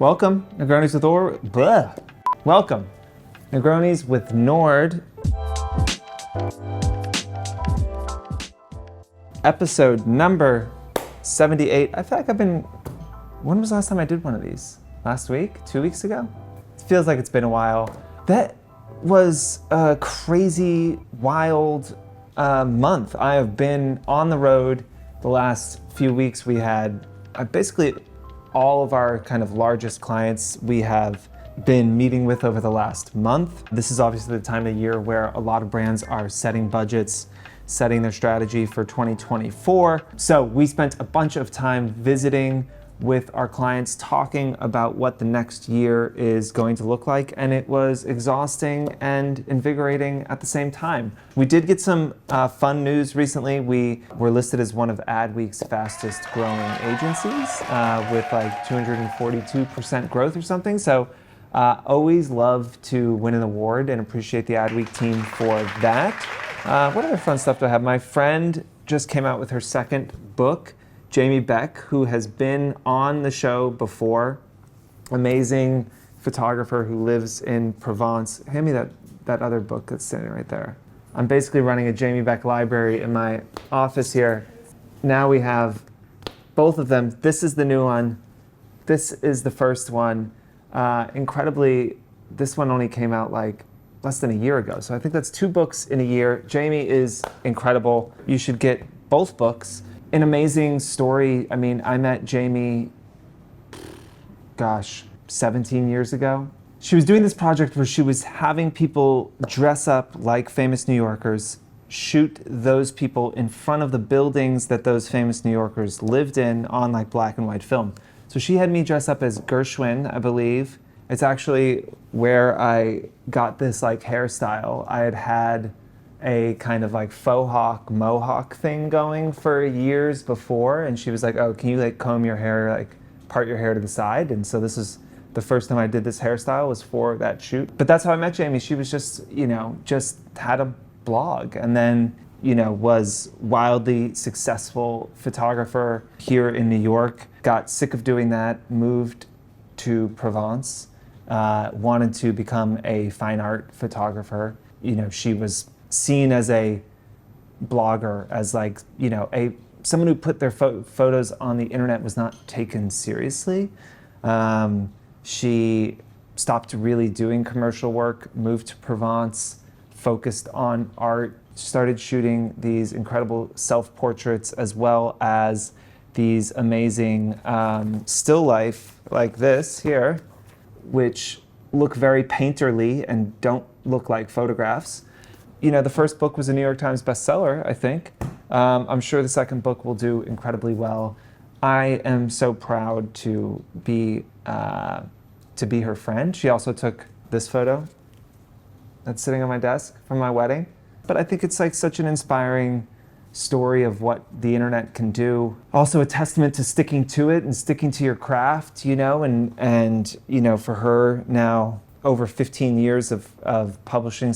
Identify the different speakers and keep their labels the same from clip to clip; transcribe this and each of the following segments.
Speaker 1: Welcome, Negronis with Fohr. Blah. Welcome, Negronis with Nord. Episode number 78. I feel like when was the last time I did one of these? Last week? 2 weeks ago? It feels like it's been a while. That was a crazy, wild month. I have been on the road the last few weeks. We had basically all of our kind of largest clients we have been meeting with over the last month. This is obviously the time of year where a lot of brands are setting budgets, setting their strategy for 2024. So we spent a bunch of time visiting with our clients, talking about what the next year is going to look like, and it was exhausting and invigorating at the same time. We did get some fun news recently. We were listed as one of Adweek's fastest growing agencies with like 242% growth or something. So always love to win an award and appreciate the Adweek team for that. What other fun stuff do I have? My friend just came out with her second book, Jamie Beck, who has been on the show before. Amazing photographer who lives in Provence. Hand me that other book that's sitting right there. I'm basically running a Jamie Beck library in my office here. Now we have both of them. This is the new one. This is the first one. Incredibly, this one only came out like less than a year ago. So I think that's 2 books in a year. Jamie is incredible. You should get both books. An amazing story. I mean, I met Jamie, 17 years ago. She was doing this project where she was having people dress up like famous New Yorkers, shoot those people in front of the buildings that those famous New Yorkers lived in on like black and white film. So she had me dress up as Gershwin, I believe. It's actually where I got this like hairstyle. I had a kind of like faux hawk mohawk thing going for years before, and she was like, oh, can you like comb your hair, like part your hair to the side? And so this is the first time I did this hairstyle was for that shoot. But that's how I met Jamie. She was just had a blog, and then was wildly successful photographer here in New York. Got sick of doing that, moved to Provence, wanted to become a fine art photographer. She was seen as a blogger, as like, someone who put their photos on the internet was not taken seriously. She stopped really doing commercial work, moved to Provence, focused on art, started shooting these incredible self-portraits as well as these amazing still life like this here, which look very painterly and don't look like photographs. The first book was a New York Times bestseller, I think. I'm sure the second book will do incredibly well. I am so proud to be her friend. She also took this photo that's sitting on my desk from my wedding. But I think it's like such an inspiring story of what the internet can do. Also a testament to sticking to it and sticking to your craft, and for her now over 15 years of publishing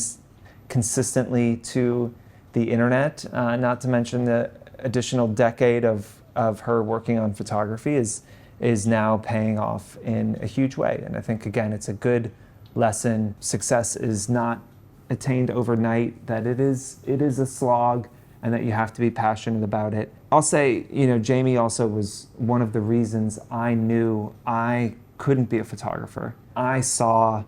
Speaker 1: consistently to the internet, not to mention the additional decade of her working on photography is now paying off in a huge way. And I think, again, it's a good lesson. Success is not attained overnight, that it is a slog, and that you have to be passionate about it. I'll say, Jamie also was one of the reasons I knew I couldn't be a photographer. I saw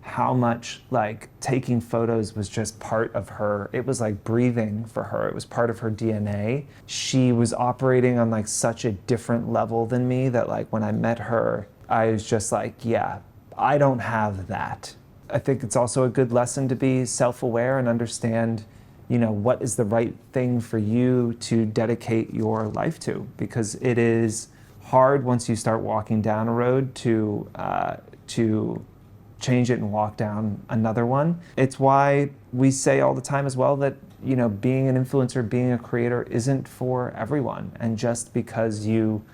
Speaker 1: how much like taking photos was just part of her. It was like breathing for her. It was part of her DNA. She was operating on like such a different level than me that like when I met her, I was just like, yeah, I don't have that. I think it's also a good lesson to be self-aware and understand, what is the right thing for you to dedicate your life to, because it is hard once you start walking down a road to change it and walk down another one. It's why we say all the time as well that, being an influencer, being a creator isn't for everyone. And just because you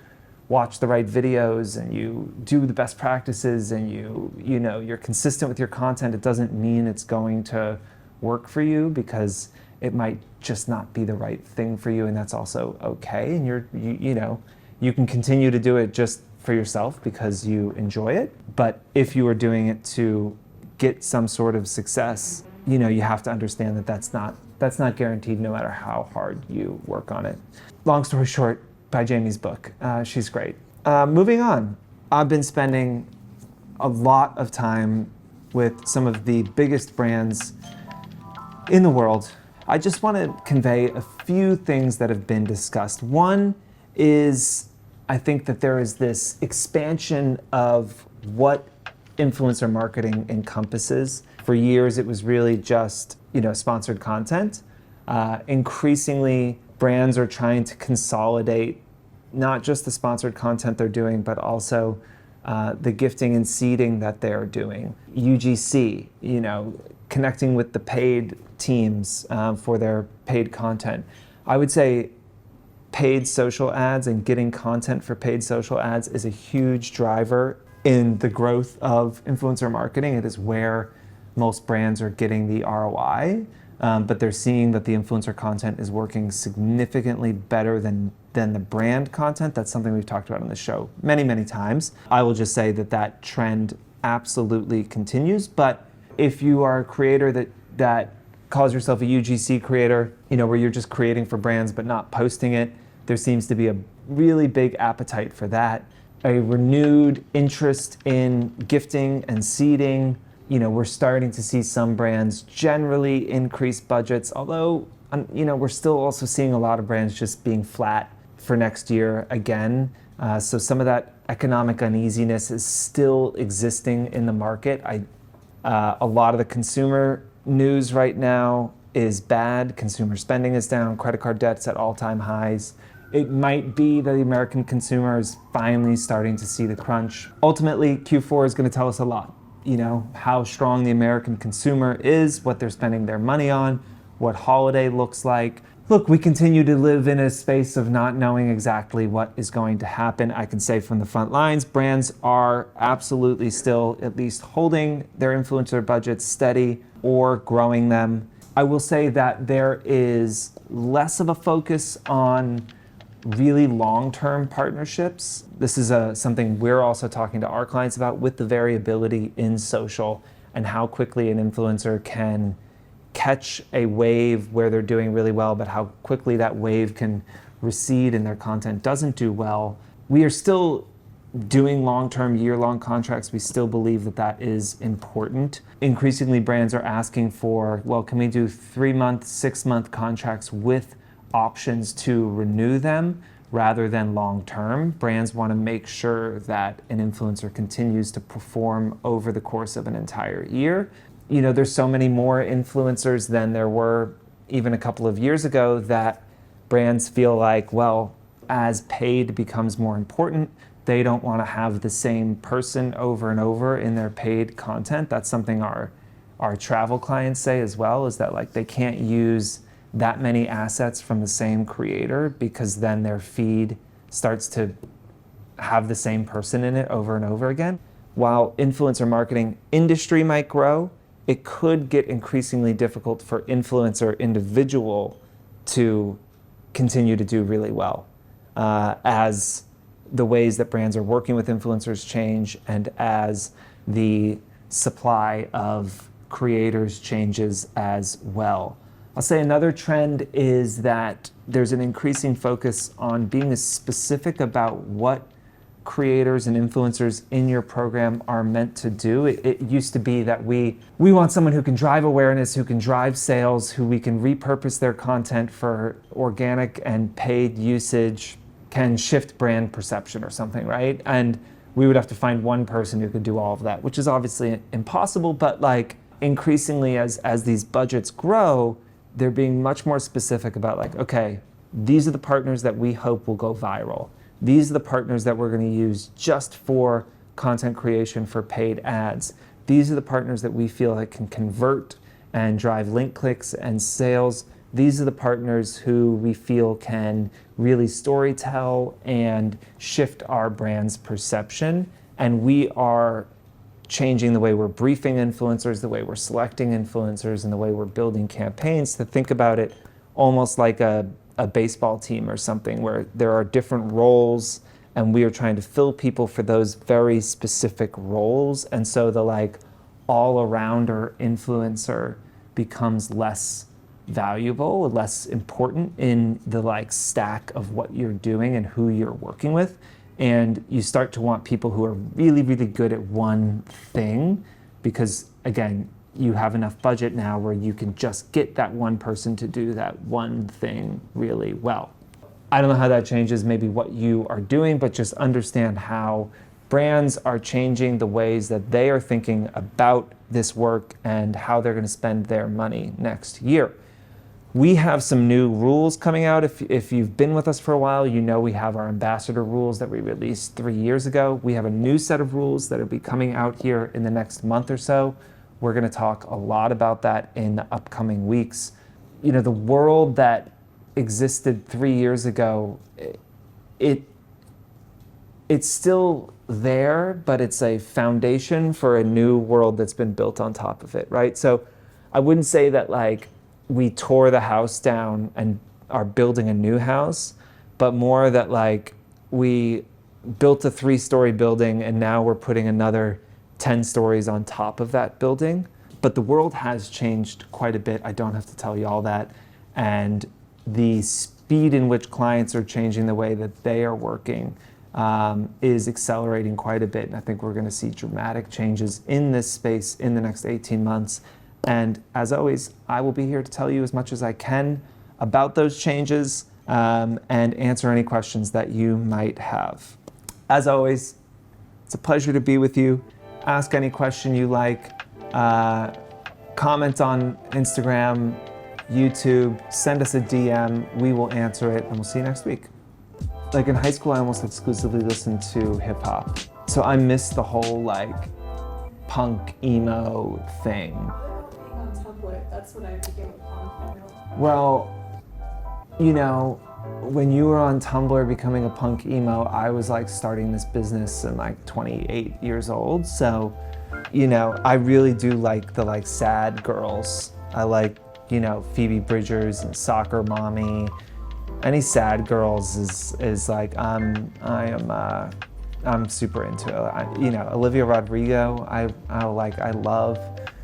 Speaker 1: watch the right videos and you do the best practices and you're consistent with your content, it doesn't mean it's going to work for you, because it might just not be the right thing for you, and that's also okay. And you can continue to do it just for yourself because you enjoy it. But if you are doing it to get some sort of success, you know, you have to understand that that's not guaranteed no matter how hard you work on it. Long story short, buy Jamie's book. She's great. Moving on, I've been spending a lot of time with some of the biggest brands in the world. I just want to convey a few things that have been discussed. One is, I think that there is this expansion of what influencer marketing encompasses. For years, it was really just, you know, sponsored content. Increasingly, brands are trying to consolidate not just the sponsored content they're doing, but also the gifting and seeding that they're doing. UGC, you know, connecting with the paid teams for their paid content. I would say paid social ads and getting content for paid social ads is a huge driver in the growth of influencer marketing. It is where most brands are getting the ROI, but they're seeing that the influencer content is working significantly better than the brand content. That's something we've talked about on the show many, many times. I will just say that that trend absolutely continues. But if you are a creator that calls yourself a UGC creator, you know, where you're just creating for brands but not posting it, there seems to be a really big appetite for that. A renewed interest in gifting and seeding. You know, we're starting to see some brands generally increase budgets, although, you know, we're still also seeing a lot of brands just being flat for next year again. So some of that economic uneasiness is still existing in the market. A lot of the consumer news right now is bad. Consumer spending is down, credit card debt's at all-time highs. It might be that the American consumer is finally starting to see the crunch. Ultimately, Q4 is going to tell us a lot. You know, how strong the American consumer is, what they're spending their money on, what holiday looks like. Look, we continue to live in a space of not knowing exactly what is going to happen. I can say from the front lines, brands are absolutely still at least holding their influencer budgets steady or growing them. I will say that there is less of a focus on really long-term partnerships. This is something we're also talking to our clients about, with the variability in social and how quickly an influencer can catch a wave where they're doing really well, but how quickly that wave can recede and their content doesn't do well. We are still doing long-term, year-long contracts. We still believe that that is important. Increasingly, brands are asking for, well, can we do 3-month, 6-month contracts with options to renew them rather than long-term? Brands want to make sure that an influencer continues to perform over the course of an entire year. You know, there's so many more influencers than there were even a couple of years ago that brands feel like, well, as paid becomes more important, they don't want to have the same person over and over in their paid content. That's something our travel clients say as well, is that like they can't use that many assets from the same creator because then their feed starts to have the same person in it over and over again. While influencer marketing industry might grow, it could get increasingly difficult for influencer individual to continue to do really well as the ways that brands are working with influencers change and as the supply of creators changes as well. I'll say another trend is that there's an increasing focus on being as specific about what creators and influencers in your program are meant to do. It used to be that we want someone who can drive awareness, who can drive sales, who we can repurpose their content for organic and paid usage, can shift brand perception or something, right? And we would have to find one person who could do all of that, which is obviously impossible, but like increasingly as these budgets grow, they're being much more specific about like, okay, these are the partners that we hope will go viral. These are the partners that we're going to use just for content creation for paid ads. These are the partners that we feel like can convert and drive link clicks and sales. These are the partners who we feel can really storytell and shift our brand's perception. And we are changing the way we're briefing influencers, the way we're selecting influencers, and the way we're building campaigns to think about it almost like a baseball team or something, where there are different roles and we are trying to fill people for those very specific roles. And so the like all-arounder influencer becomes less valuable, less important in the like stack of what you're doing and who you're working with. And you start to want people who are really, really good at one thing, because again, you have enough budget now where you can just get that one person to do that one thing really well. I don't know how that changes maybe what you are doing, but just understand how brands are changing the ways that they are thinking about this work and how they're going to spend their money next year. We have some new rules coming out. If you've been with us for a while, you know we have our ambassador rules that we released 3 years ago. We have a new set of rules that will be coming out here in the next month or so. We're going to talk a lot about that in the upcoming weeks. You know, the world that existed 3 years ago, it's still there, but it's a foundation for a new world that's been built on top of it, right? So I wouldn't say that like we tore the house down and are building a new house, but more that like we built a 3-story building and now we're putting another 10 stories on top of that building. But the world has changed quite a bit. I don't have to tell you all that. And the speed in which clients are changing the way that they are working is accelerating quite a bit. And I think we're going to see dramatic changes in this space in the next 18 months. And as always, I will be here to tell you as much as I can about those changes and answer any questions that you might have. As always, it's a pleasure to be with you. Ask any question you like. Comment on Instagram, YouTube, send us a DM. We will answer it, and we'll see you next week. Like in high school, I almost exclusively listened to hip hop. So I missed the whole like punk emo thing.
Speaker 2: On Tumblr, that's when I became a punk.
Speaker 1: Well, you know, when you were on Tumblr becoming a punk emo, I was like starting this business and like 28 years old. So, you know, I really do like the like sad girls. I like, you know, Phoebe Bridgers and Soccer Mommy. Any sad girls is like I'm super into it. You know, Olivia Rodrigo. I love.